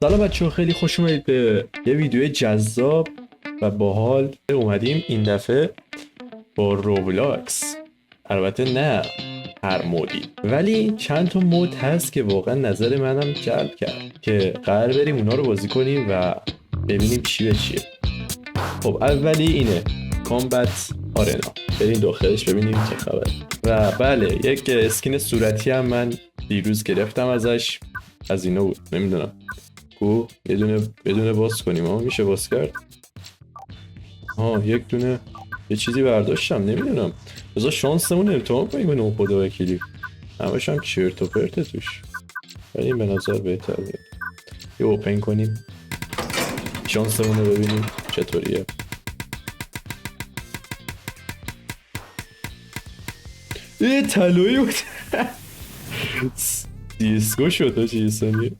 سلام بچه‌ها، خیلی خوش اومدید به یه ویدیو جذاب و باحال. اومدیم این دفعه با روبلاکس. البته نه هر مودی، ولی چند تا مود هست که واقعا نظر منم جلب کرد که قرار بریم اونا رو بازی کنیم و ببینیم چی به چیه. خب اولی اینه کامبت آرنا، بریم داخلش ببینیم چه خبر. و بله یک اسکین صورتی هم من دیروز گرفتم ازش، از اینا بود نمیدونم کو یه دونه بدونه باز کنیم. میشه باز کرد. یک دونه یه چیزی برداشتم نمیدونم. بذار شانسمون امتحان کنیم به نوع خدا وکیلی. همش هم چرت و پرته توش، ولی این به نظر بهتر میاد. یه اوپن کنیم شانسمون رو ببینیم چطوریه. طلایی بود. دیسکو شد تا چیزی.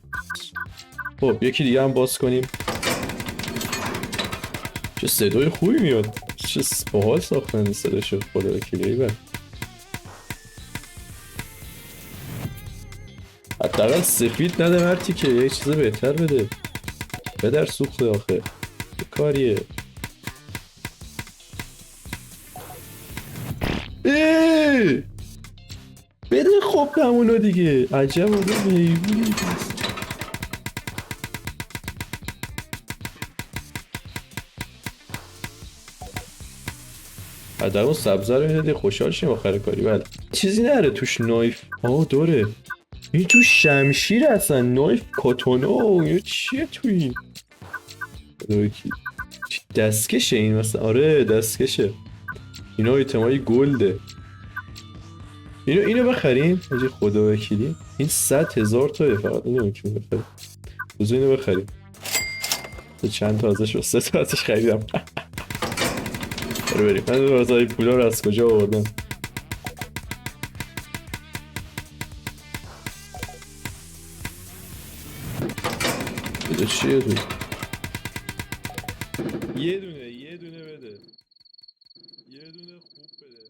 خب یکی دیگه هم باز کنیم. چه صدای خوبی میاد، چه باحال ساختن صداشو خدا وکیلی. بر حداقل سفید نده مرتی که یه چیز بهتر بده. بدر سوخته آخه چه کاریه. بده خب همونو دیگه. عجب آدم حیوونی. در اون سبزه رو میدادی خوشحال شیم آخر کاری. بله چیزی نره توش. نایف داره. این تو شمشیر اصلا نایف کاتونا یا چیه تو این دستکشه این مثلا. آره دستکشه. اینا ایتمای گلده. اینو بخریم آجی خدا وکیلی. این 100,000 تاه فقط. اینو میتونیم بخریم. بذار اینو بخریم. چند تا ازش و 3 تا ازش خریدم. بریم من رازای پولا رو از کجا آوردم. بده چیه تو؟ یه دونه بده. یه دونه خوب بده.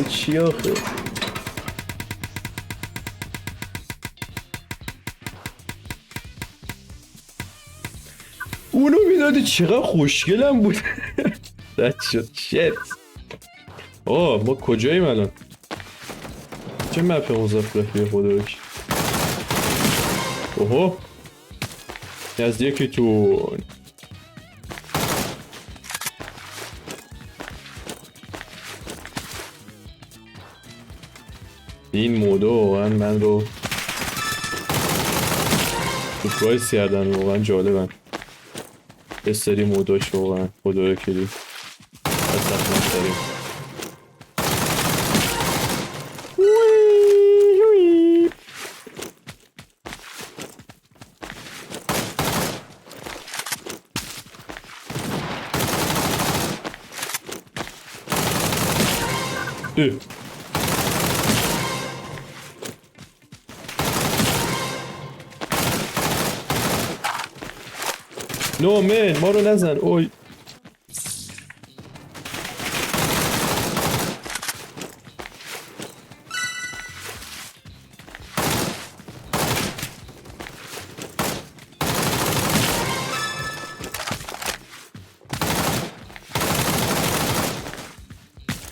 به چی آخه؟ اونو میدادی چقدر خوشگلم بود. رد شد. شت. ما کجاییم الان؟ چه مپ مزخرفیه خدا بکی. اوهو نزدیکتون. این مودا واقعا من رو سورپرایز کردن. واقعا جالبن یه سری موداش. واقعا خدا وکیلی از سخت داریم. نو من ما رو نزن. اوی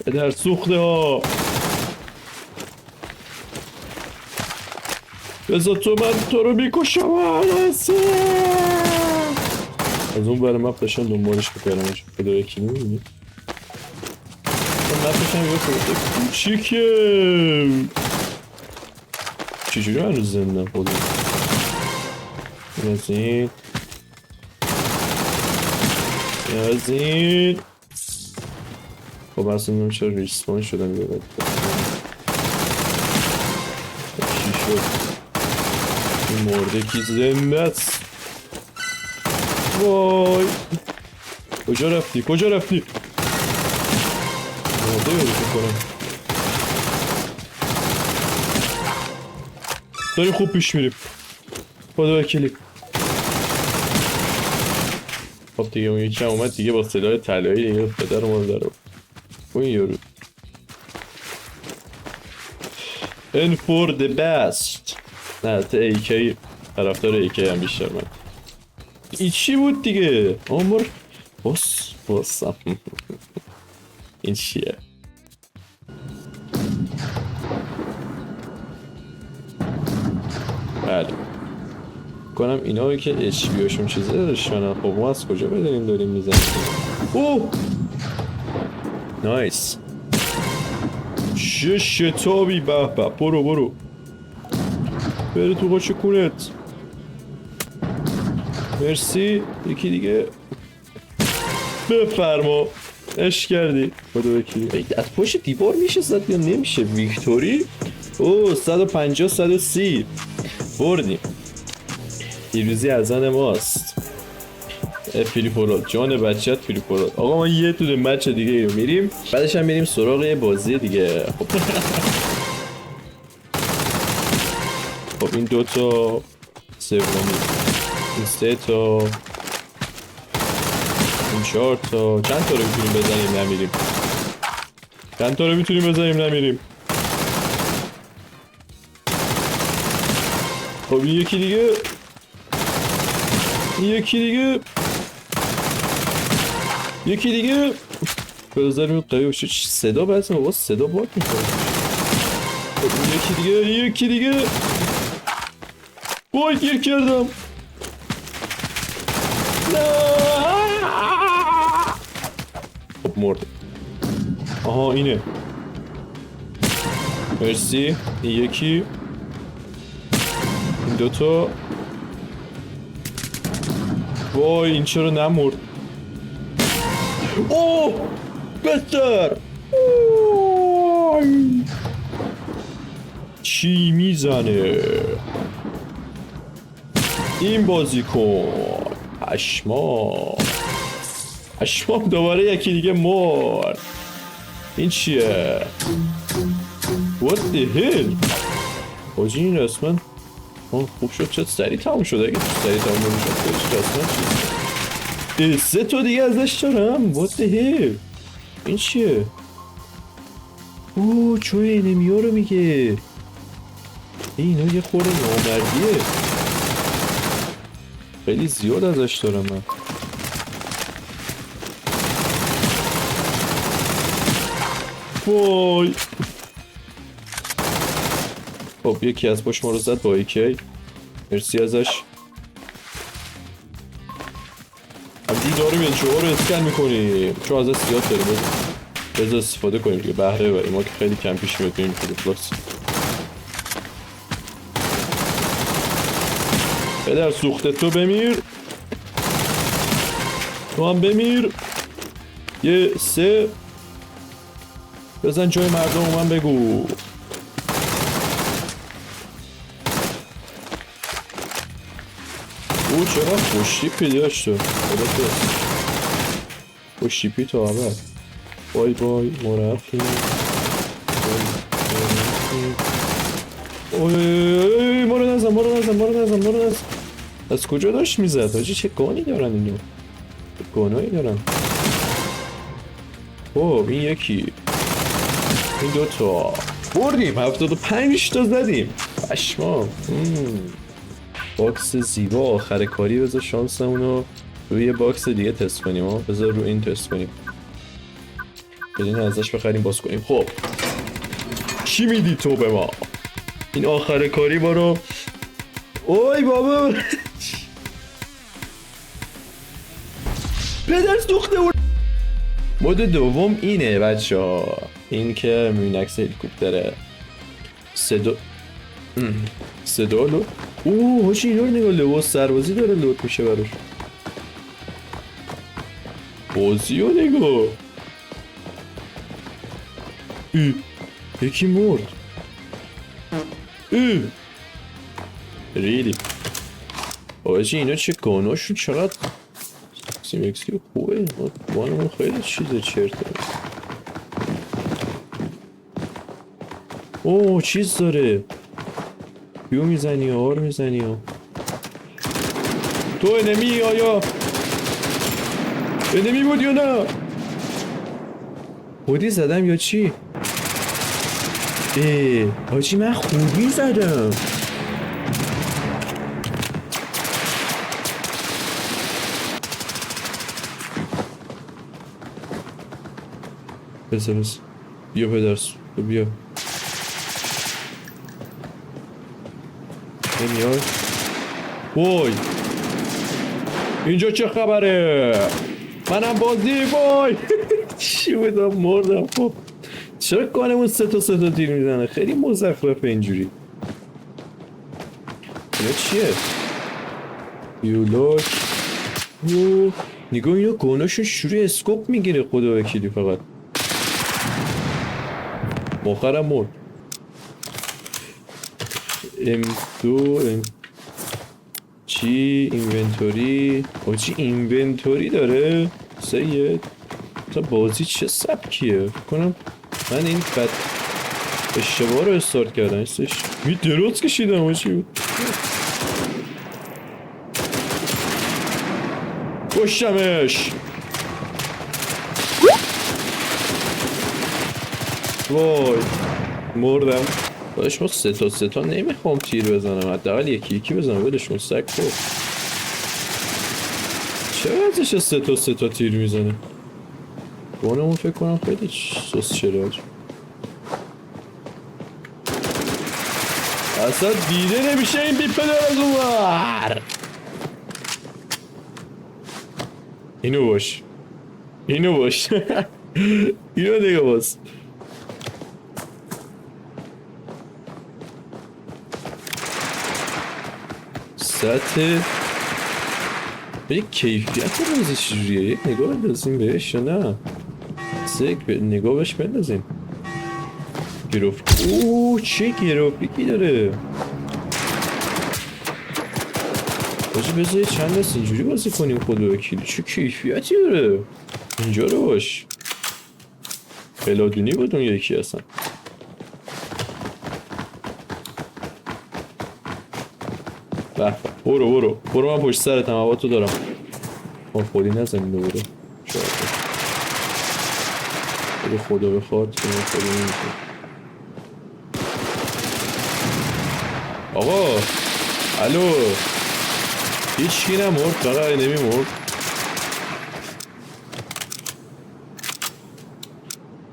در سوخته ها. بذار من تو رو میکشم. از اون برای مپ داشتم دنبالش بکردم. خدا یکی نمیبینی مپش هم یه خورده کوچیکه. چجوری من رو زندم خدا. این از این خب اصلا نمیم چرا ریسپان شدم. یه باید چی شد این مرده کی زنده است. وای کجا رفتی مرده یادی کنم. داریم خوب پیش میریم خدا وکیلی. خب دیگه اون یکی هم اومد دیگه با صدای طلایی دیگه. پدر مادر رو اون یارو and for the best. نه تا AK طرفدار AK هم بیشتر من. این چی بود دیگه؟ عمر باسم این چیه؟ بله کنم اینا که HBO شون چیزه داشتن. خب ما از کجا بدونیم داریم میزنیم؟ اوه نایس. چه شتابی. به به برو بره تو قاچه کونت. مرسی. یکی دیگه بفرما. اش کردی. خدا وکیلی. از پشت دیوار میشه زد یا نمیشه؟ ویکتوری. اوه 150 130 بردیم. پیروزی از آن ماست. فیلیپورال جان بچت فیلیپورال. آقا ما یه دونه مچ دیگه رو میریم بعدش هم میریم سراغ یه بازی دیگه. خب این دوتا سومی، این سه تا، این چهار تا. چند تا رو میتونیم بزنیم نمیریم؟ چند تا رو میتونیم بزنیم نمیریم؟ خب این یکی دیگه، یکی دیگه بذاریم قوی بشه. صدا بعضی موقع صدا باک میکنه. یکی دیگه وای گیر کردم. خب مرده. آها اینه. مرسی. این یکی، این دوتا. وای این چرا نمرد؟ اوه بستر. چی میزنه این بازیکن؟ پشمام دوباره یکی دیگه مرد. این چیه؟ What the hell؟ حاجی این رسمن خوب شد. چه سریع تموم شد. اگه سریع تموم نمیشد رسمن چیز. سه تا دیگه ازش دارم. What the hell؟ این چیه؟ اوه چون اینمیو رو میگه. اینا یه خورده نامردیه. خیلی زیاد ازش دارم من. وای خب یکی از پشت ما رو زد با ایکی. مرسی ازش. همجوری داریم یه جوها رو اسکن میکنیم چون ازش زیاد داریم. بذار استفاده کنیم دیگه بهره بریم. ما که خیلی کم پیش میاد بینیم خود پلاس. پدر سوخته تو بمیر. تو هم بمیر. یه سه بزن جای مردم من بگو. او چرا خوشیپی داشت تو خدا تو خوشیپی تو عبر. بای مرفی. اوی ما رو نزن. از کجا داشت میزد حاجی؟ چه گانی دارن اینو؟ چه گانایی دارن؟ خب این یکی، این دوتا بردیم. 75 تا زدیم. پشمام. باکس زیبا آخر کاری. بذار شانسمونو روی یه باکس دیگه تست کنیم. بذار رو این تست کنیم. بدین ازش بخریم باز کنیم. خب چی میدی تو به ما؟ این آخر کاری برو. اوی بابا پدر سوخته بود. مود دوم اینه بچه ها. این که مینکس هلیکوپتره. صدا لود. اوه هاشی اینو رو نگاه. لباس سربازی داره لود میشه براش. بازی رو نگاه. یکی مرد. ریلی آجی اینا چه گاناشون چقدر سیمکسی خوبه. بانمون خیلی چیزه چرته. اوه چیز داره. بیو میزنی ها رو میزنی ها. تو انمی آیا انمی بود یا نه؟ بودی زدم یا چی؟ حاجی من خوبی زدم. بس بیا پدرس بیا نمیای. وای اینجا چه خبره؟ منم بازی وای چی بودم مردم. خب چرا کانمون سه تا تیر میزنه؟ خیلی مزخرفه اینجوری. اینا چیه؟ یولاک نگاه اینا گاناشون شروع اسکوپ میگیره خدا وکیلی. فقط مخرم مرد. M2 چی؟ اینونتوری. آجی اینونتوری داره سید؟ تا بازی چه سبکیه؟ کنم من این بد اشتباه رو استارت کردم. ایستش می دروت کشیدم آجی بود. کشتمش. وای مردم. داداش ما سه تا نمیخوام تیر بزنم، حداقل یکی بزنم. ولشون سگ خورد. چه وضعشه سه تا تیر میزنه؟ بانمون فکر کنم خیلی سوس شراج. اصلا دیده نمیشه این بیپدر از اونور. اینو باش اینو دیگه باز. سطح یک کیفیت بازی چجوریه؟ یک نگاه بندازیم بهش یا نه؟ نگاه بهش بندازیم. چه گرافیکی داره. باشه بذاری چند دست اینجوری بازی کنیم خدا وکیلی. چه کیفیتی داره. اینجا رو باش. بلادونی بود اون یکی اصلا. برو من پشت سرتم. هوا تو دارم. خودی نزنیم برو. شاید اگه خدا بخواد که من خودی نمیشه. آقا الو هیچ کی نمرد؟ فقط نمیمرد.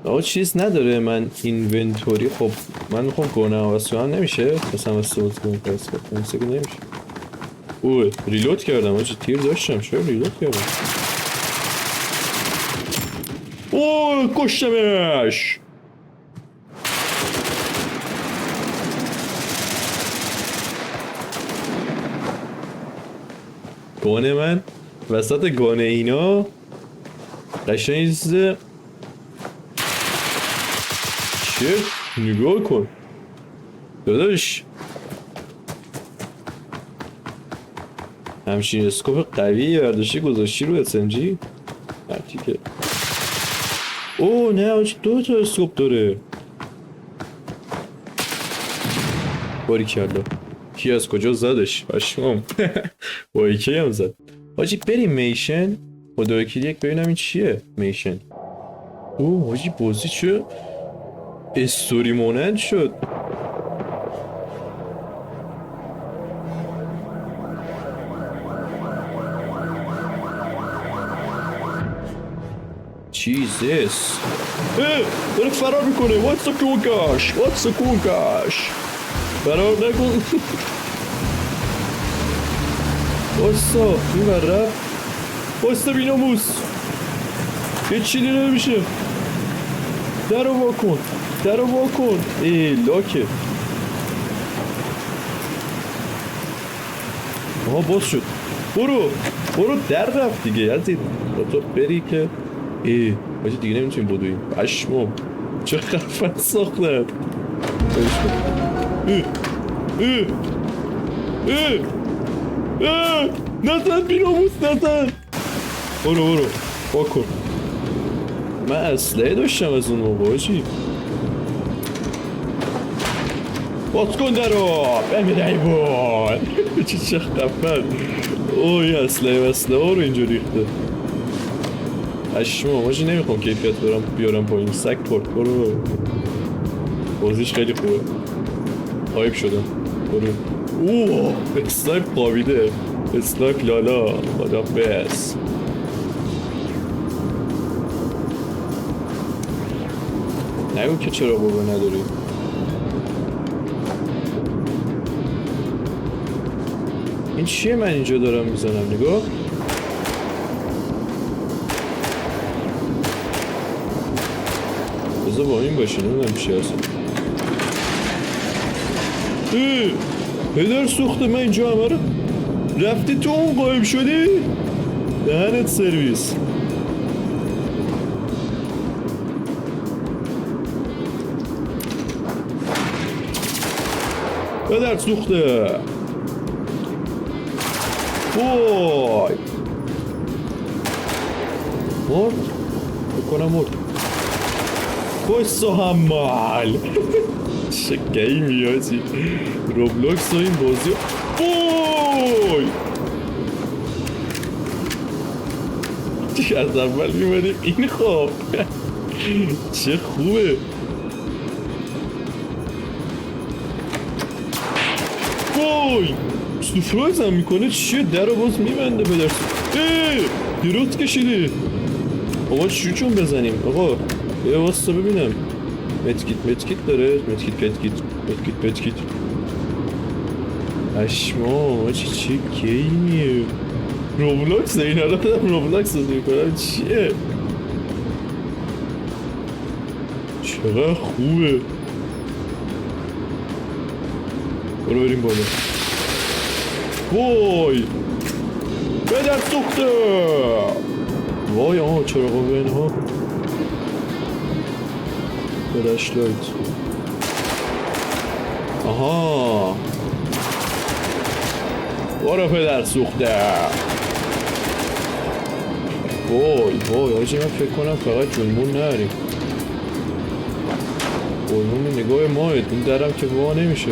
آقا چیز نداره من اینونتوری. خب من میخوام گونه عوض کنم نمیشه؟ مثلا استفاده کنم پس که نمیشه. اوه ریلود کردم. آجا تیر داشتم چرا ریلود کردم؟ اوه کشتمش. گانه من وسط گانه اینا قشنگ چیزه. چه؟ نگاه کن داداش. همچین اسکوپ قوی برداشتی گذاشتی رو SMG هرچی که. اوه نه آجی دو تا اسکوپ داره. باریکلا. کی از کجا زدش؟ پشمام. با ایکی هم زد. آجی بریم میشن. خدا وکیلی یک ببینم این چیه میشن. اوه آجی بازی چه استوری مانند شد. Jesus. داره فرار میکنه. What's the cool gosh? فرار نکن. باستا این ور باستا بیناموس. یه چی دیده نمیشه. درو واکن. لاکه. آها باز شد. برو در رفت دیگه. یزید تو بری که باشه دیگه نمیتونیم بدویم. پشمام چه خفن ساختن. نزن بیناموس نزن. برو واکن. من اسلحه داشتم از اون موقع چی؟ باز کن درو بمیر ایوان. چه خفن. اوه یه اسلحه ها رو اینجا ریخته. اشما ماجی نمیخوام کیفیت بیارم پایین. سگ پورت برو. بازیش خیلی خوبه. هایپ شدم. برو. اوه اسنایپ قابیده. اسنایپ لالا. خدا بس. نگو که چرا بابا نداری. این چیه من اینجا دارم میزنم نگاه. بذار با این باشه نمیدونم چی هست. پدر سوخته من اینجا همه رو رفتی تو اون قایم شدی؟ دهنت سرویس. پدر سوخته. وای مرد بکنم مرد. بایستا همال چه گیمی هاچی روبلوکس و این بازی. وای چه از اول میمونیم این خواب. چه خوبه. وای سورپرایز هم میکنه. چیه در رو باز میبنده بدرس. دیروت کشیده. آقا چی چون بزنیم آقا. یه واسطه ببینم. متکیت داره. متکیت اشما چی گیمیه. روبلوکس این حالا بدم روبلوکس رو میکنم. چیه چقدر خوبه. برو بریم بالا. وای بدر سوخته. وای آها چرا قوه اینها. فلش لایت. آها برو پدر سوخته. وای آجی من فکر کنم فقط جلمون نریم. جلمون نگاه ماه این درم که وا نمیشه.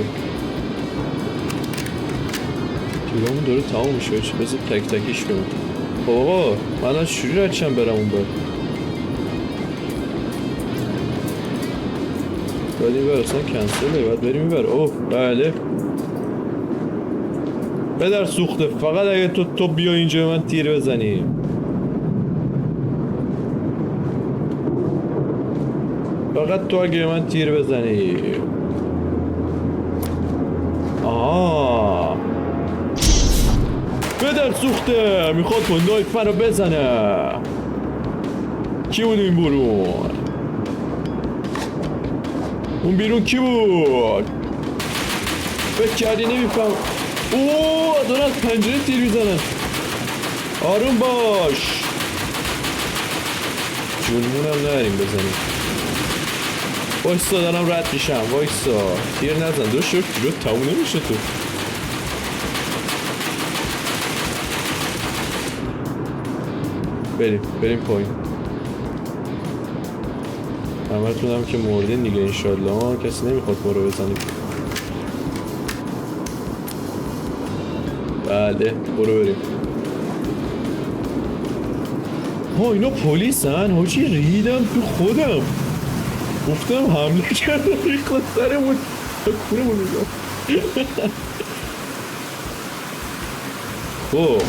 کیلومون داره تمام میشه. بذار تک تکیش کنم. آقا من از چجوری رچم برم اون بر. باید این بر اصلا کنسله. باید بریم این بر. اوه بله بدر سوخته. فقط اگه تو بیا اینجا من تیر بزنی. فقط تو اگه من تیر بزنی. آها بدر سوخته میخواد با نایف منو بزنه. کی بود این برون؟ اون بیرون کی بود؟ فکر کردی نمیفهم. اوه دارن از پنجره تیر میزنن. آروم باش. جونمونم نریم بزنیم. وایسا دارم رد میشم. وایسا تیر نزن. دو شکر رو تموم نمیشه تو. بریم پایین. همتونم که مردین دیگه انشالله. کسی نمیخواد برو بزنیم. بله برو بریم. ها اینا پلیسن. حاجی ریدم تو خودم. گفتم حمله کردم ریخت سرمون. کورمون میگم. اوه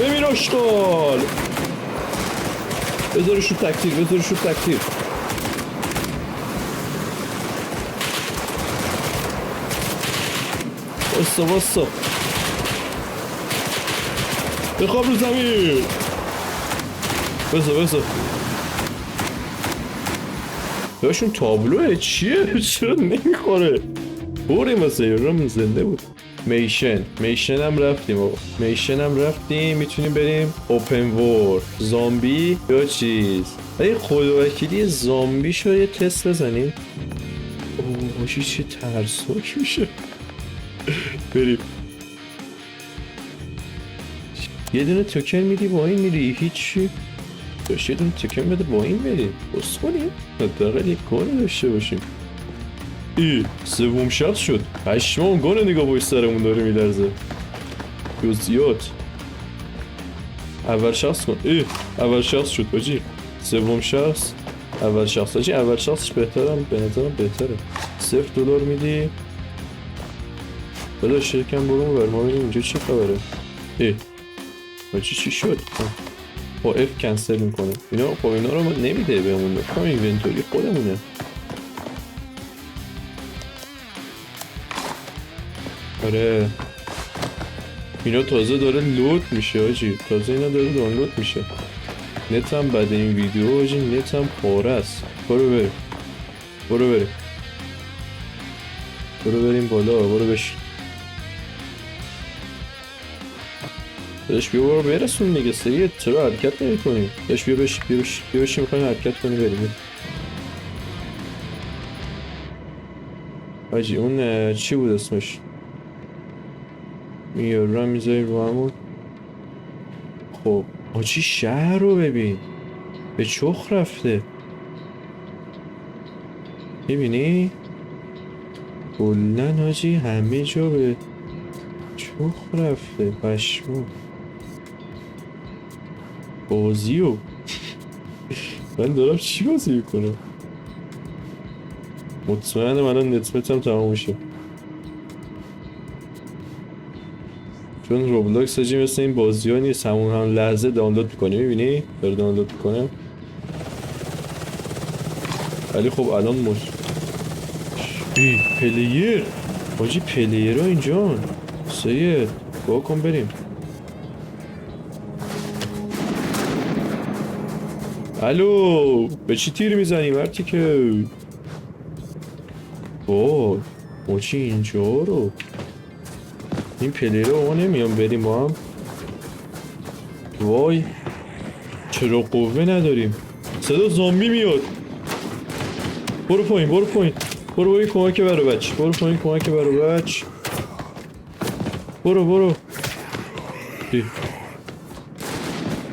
ببین اشغال. بذارشو تکتیر. واسا بخواب رو زمین. بذار بهشون تابلوه. چیه چرا نمیخوره. بریم واسه یورم زنده بود. میشن هم رفتیم. میتونیم بریم اوپن وور. زامبی یا چیز. اگه خداوکیلی زامبی شو یه تست بزنیم. اوه چه ترسناک میشه. بریم. یه دونه توکن میدی با این میری. هیچی داشت. یه دونه توکن بده با این میری. بس کنیم حداقل یک کاری داشته باشیم. سوم شخص شد. پشمان گانه نگاه باش سرمون داره میلرزه. جزئیات اول شخص کن. اول شخص شد باجی. سوم شخص. اول شخص باجی. اول شخصش بهترم، به نظرم بهتره. $0 میدی. بلا شرکم برو بر ما ببینیم اینجا چه خبره. باجی چی شد؟ با F کنسل میکنه اینا. خب اینا رو نمیده بهمون. کام اینونتوری خودمونه. آره اینا تازه داره لود میشه آجی. تازه اینا داره دانلود میشه. نت هم بعد این ویدیو آجی نت هم پاره است. برو بریم. برو بریم. برو بریم بالا. برو بشین. داداش بیا برو برسون دیگه. سریع چرا حرکت نمی کنی؟ داداش بیا بشین. بیا بشین. بیا بشین میخوایم حرکت کنی بریم. آجی اون چی بود اسمش؟ میارو رو میذاریم رو همون. خب آجی شهر رو ببین. به چخ رفته. میبینی؟ کلن آجی همه جا به چخ رفته. پشمو بازیو من دارم چی بازی میکنم؟ مطمئنم الان نتمتم تمام میشه. چون روبلاکس آجی مثل این بازی ها نیست. همون لحظه دانلود میکنی. میبینی؟ داره دانلود میکنه. ولی خب الان پلیر آجی پلیر ها اینجا. سید با کن بریم. الو به چی تیر میزنی مرتی که؟ وای موچی اینجا رو. این پلیر رو ما نمیام بریم با هم. وای چرا قوه نداریم. صدا زامبی میاد. برو پایین. برو پایین. برو پایین کمک برو بچ. برو پایین کمک برو بچ. برو برو.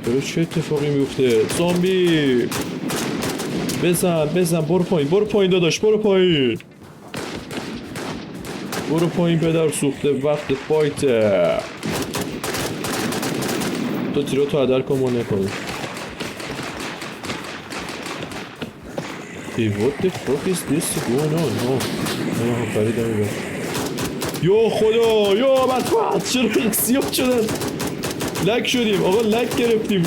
برو چه اتفاقی میفته؟ زامبی بزن بزن. برو پایین. برو پایین داداش. برو پایین. برو پایین پدر سوخته. وقت فایته. تو تیرو تو هدر کن ما نکنیم. what the fuck is this going on? نه خریدم میبرم. یا خدا یا بدبخت چرا سیاه شدن؟ لک شدیم آقا. لک گرفتیم.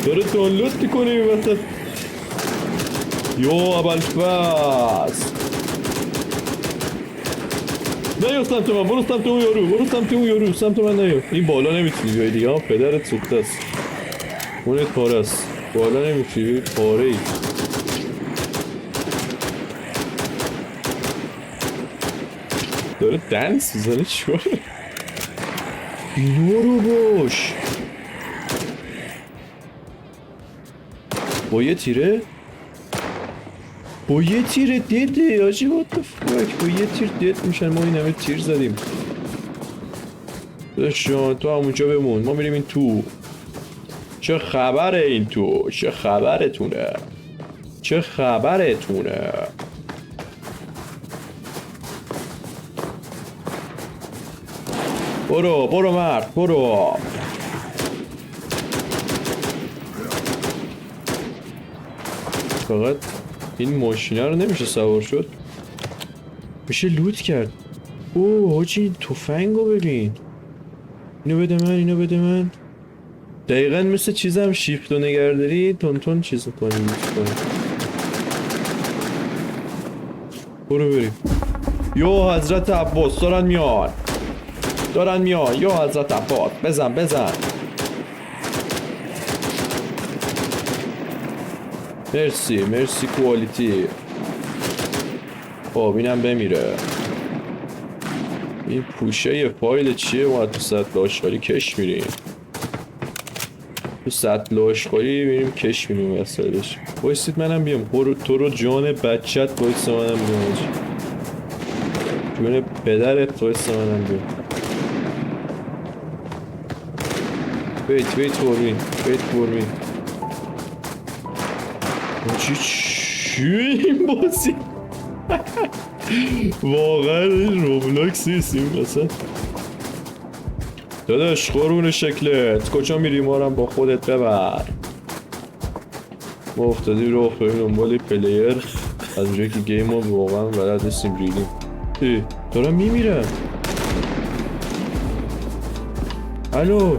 داره دانلود میکنه این وقت. یا ابوالفضل نیا سمت من. برو سمت اون یارو. برو سمت اون یارو. سمت من نیا. این بالا نمیتونی بیایی دیگه. پدرت سوخته است. اونت پاره است. بالا نمیتونی پاره ای. داره دنس میزنه. چیکاره؟ اینو رو باش. با یه تیره؟ با یه تیر دیده آجی. what the fuck. با یه تیر دید میشن. ما این همه تیر زدیم. داشتان تو همونجا بمون. ما میریم این تو. چه خبره این تو؟ چه خبرتونه؟ چه خبرتونه؟ برو برو مرد برو. فقط این ماشینه رو نمیشه سوار شد. میشه لوت کرد. اوه حاجی تفنگو ببین. اینو بده من. اینو بده من. دقیقا مثل چیزم شیفت و نگهداری تون چیزو کنیم. برو بریم. یا حضرت عباس دارن میان. دارن میان. یا حضرت عباس بزن بزن. مرسی مرسی کوالیتی. خب اینم بمیره. این پوشه فایل چیه؟ ما تو سطل آشغالی کش میریم. تو سطل آشغالی میریم کش میریم وسطش. بایستید منم بیام. تو رو جان بچت بایست منم بیام. جون پدرت بایست منم بیام. wait for me. چی این بازی؟ واقعا روبلاکس نیست این مثلا. داداش قرون شکلت کجا میری؟ ما رو هم با خودت ببر. ما افتادیم رو افتادیم دنبال پلیر از اونجایی که گیم ما واقعا بلد نیستیم ریدیم. دارم میمیرم. الو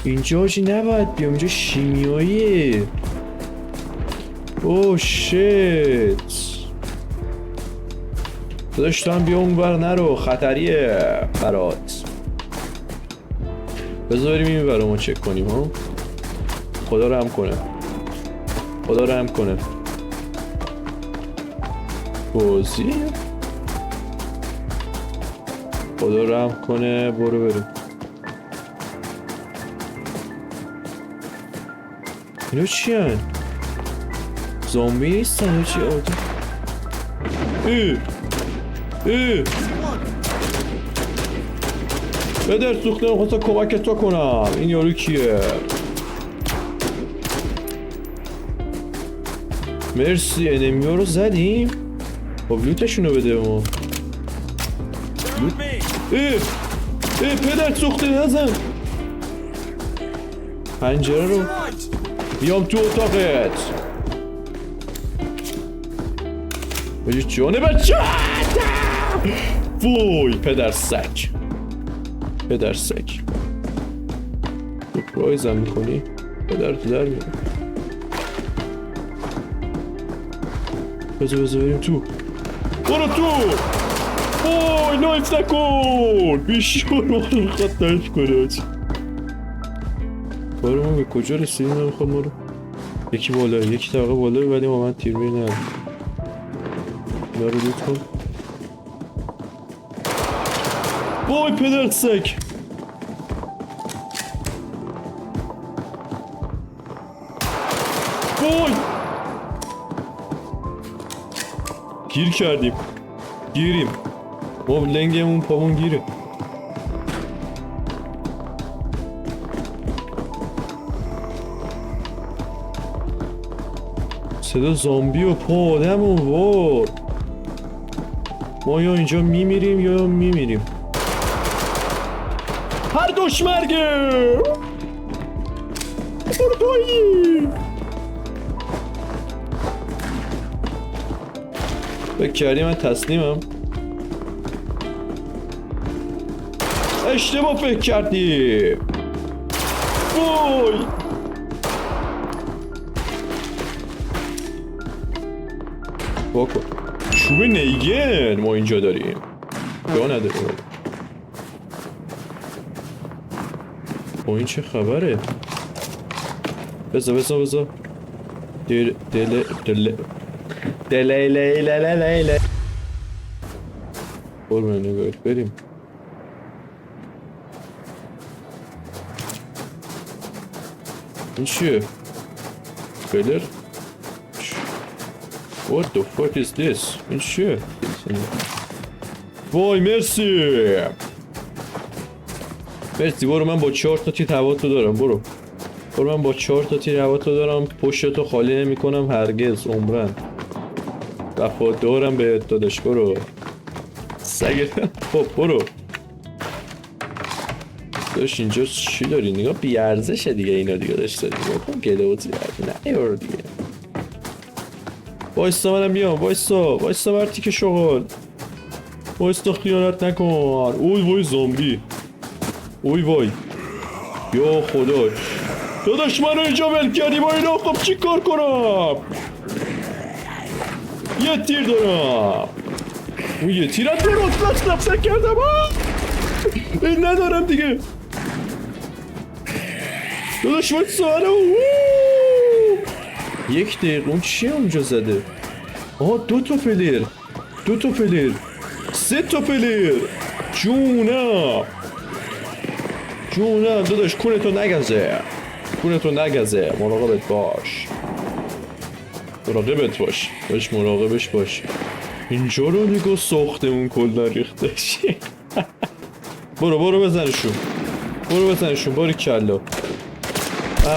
اینجا هاچی نباید بیام، اینجا شیمیاییه. اوه شیت. داداش تو هم بیا اون بر نرو، خطریه برات. بذار بریم این برای ما چک کنیم ها. خدا رحم کنه، خدا رحم کنه. بازی خدا رحم کنه. برو بریم. اینا چی هن؟ زامبی نیستن؟ اینا چی آدم؟ بدر سوخته خواستم کمک تو کنم. این یارو کیه؟ مرسی. انمی ها رو زدیم. خب لوتشون رو بده ما. پدر سوخته نزن. پنجره رو بیام تو اتاقت. بجی جانه بچه. وای پدر سک، پدر سک. سپرایزم میکنی؟ پدر تو در میاد. بذار بریم تو. برو تو. وای نایف نکن. بیشور ما رو میخواد نایف کنه. برو ما به کجا رسیدیم؟ نمیخواد ما رو. یکی بالا، یکی طبقه بالا، ولی ما من تیر میری ندارم. اینا رو لوت کن. وای پدر سک. وای گیر کردیم. گیریم ما، لنگمون پامون گیره. صدا زامبی و پا آدم و وار. ما یا اینجا میمیریم یا میمیریم. هر دوش مرگه. بردایی فکر کردی من تسلیمم. اشتباه فکر کردی. وای باکن چوب نیگن ما اینجا داریم. جا نداریم. با این چه خبره؟ بذار دل برو نگاه بریم. این چیه؟ فیلر؟ What the fuck is this? این چیه؟ وای مرسی. مرسی. برو من با 4 تا تیر هوا تو دارم. برو من با 4 تا تیر هوا تو دارم. پشت تو خالی نمی کنم هرگز عمرن. وفادارم بهت داداش. برو سگت. خب برو داشت. اینجا چی داری؟ نگاه بیارزشه دیگه. اینا دیگه داشت داری نگاه کن. گلوتی نه یارو دیگه. وایستا منم بیام. وایستا برتی که شغل. وایستا خیانت نکن. اوی وای زامبی. اوی وای یا خدا. داداش منو اینجا ول کردی با اینا. خب چی کار کنم؟ یه تیر دارم. اون یه تیرم درست نفسه کردم. این ندارم دیگه. داداش باید سوانه. یک دقیقه. اون چیه اونجا زده؟ آها 2 تا پلیر. 3 تا پلیر. جونم داداش کونتو نگزه. مراقبت باش. باش مراقبش باش. اینجا رو نگاه ساختمون کلا ریختش. برو بزنشون. باری کلا.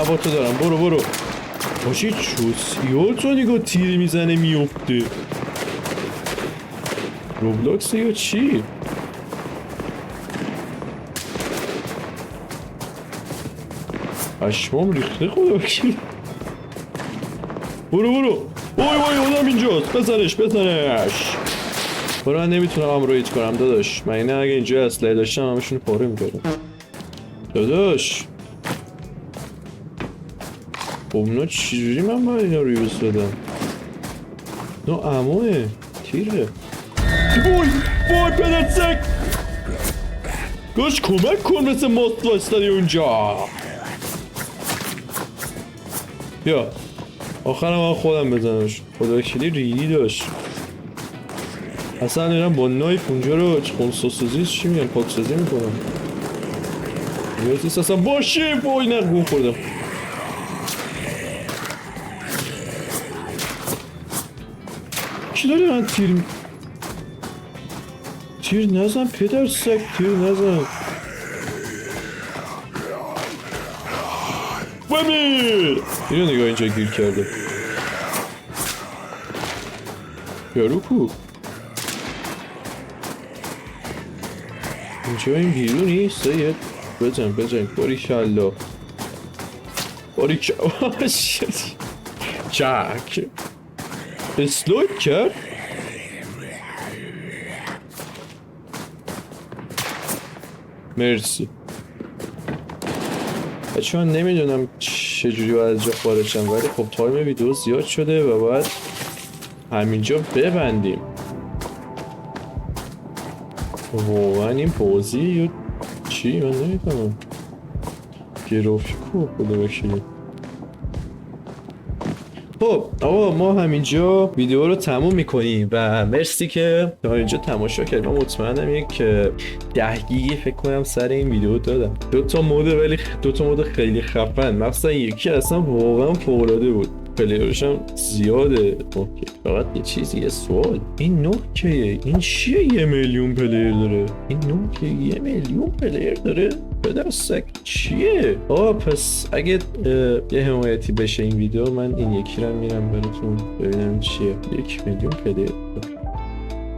با تو دارم. برو باشی چوسیول تو نگاه تیر میزنه میفته. روبلاکس یا چی؟ پشمام ریخته خدا وکیل. برو وای آدم اینجاست، بزنش. برو من نمیتونم هم رو هیچ کنم داداش. من اینه اگه اینجا اسلحه داشتم همشون پاره میکردم داداش. خب اونا چجوری من باید اینا رو یوز بدم؟ نه اموه تیره. وای پدر سگ گاش کمک کن، مثل ماست وستادی اونجا. بیا آخرم من خودم بزنمش. خدا کلی ریدی داشت. اصلا ایرم با نایف اونجا رو خونساسازی چی میگن پاکسازی میکنم. نیازیست اصلا باشه. وای نه گون خوردم. کی داره من تیر نزن پدر سگ، تیر نزن. بمیر اینو نگاه اینجا گیر کرده. یارو کو اینجا این بیرونی سید. بزن باریکالله چک اسلویت کرد. مرسی بچه من نمیدونم چجوری باید از جا خارج شم، ولی خب تایم ویدیو زیاد شده و باید همینجا ببندیم. واقعا این بازی یا چی من نمیفهمم. گرافیکو خدا بکشید. خب آقا ما همینجا ویدیو رو تموم میکنیم و مرسی که تا اینجا تماشا کردیم. من مطمئنم یک 10 گیگی فکر کنم سر این ویدیو دادم. دو تا مود خیلی خفن، مثلا یکی اصلا واقعا فوق‌العاده بود، پلیرش هم زیاده. فقط یه چیزی، یه سوال، این نوکیه این چیه 1 میلیون پلیر داره؟ این نوکیه 1 میلیون پلیر داره؟ پدر سگ چیه؟ پس اگه یه حمایتی بشه این ویدیو، من این یکی رو میرم براتون ببینم چیه. 1 میلیون پلیر.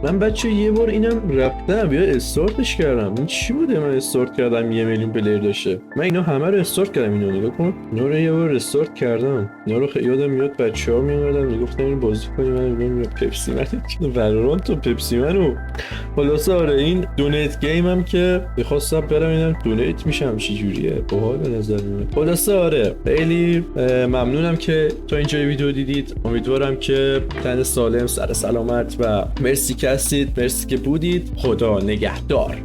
من بچه یه بار اینم رفتم یا استارتش کردم. این چی بوده من استارت کردم 1 میلیون پلیر داشته؟ من اینا همه رو استارت کردم. اینو نگاه کن، اینا رو یه بار استارت کردم. اینا رو یادم میاد بچه‌ها میومدن میگفتن این بازی کنیم، من میگم پپسی من ولورانت و پپسی منو. خلاص آره این دونیت گیم هم که می‌خواستم برم اینم دونیت میشم چه جوریه باحال به نظر میاد. خلاص آره خیلی ممنونم که تا اینجا ویدیو دیدید. امیدوارم که تن سالم سر سلامت و مرسی که هستید، مرسی که بودید. خدا نگهدار.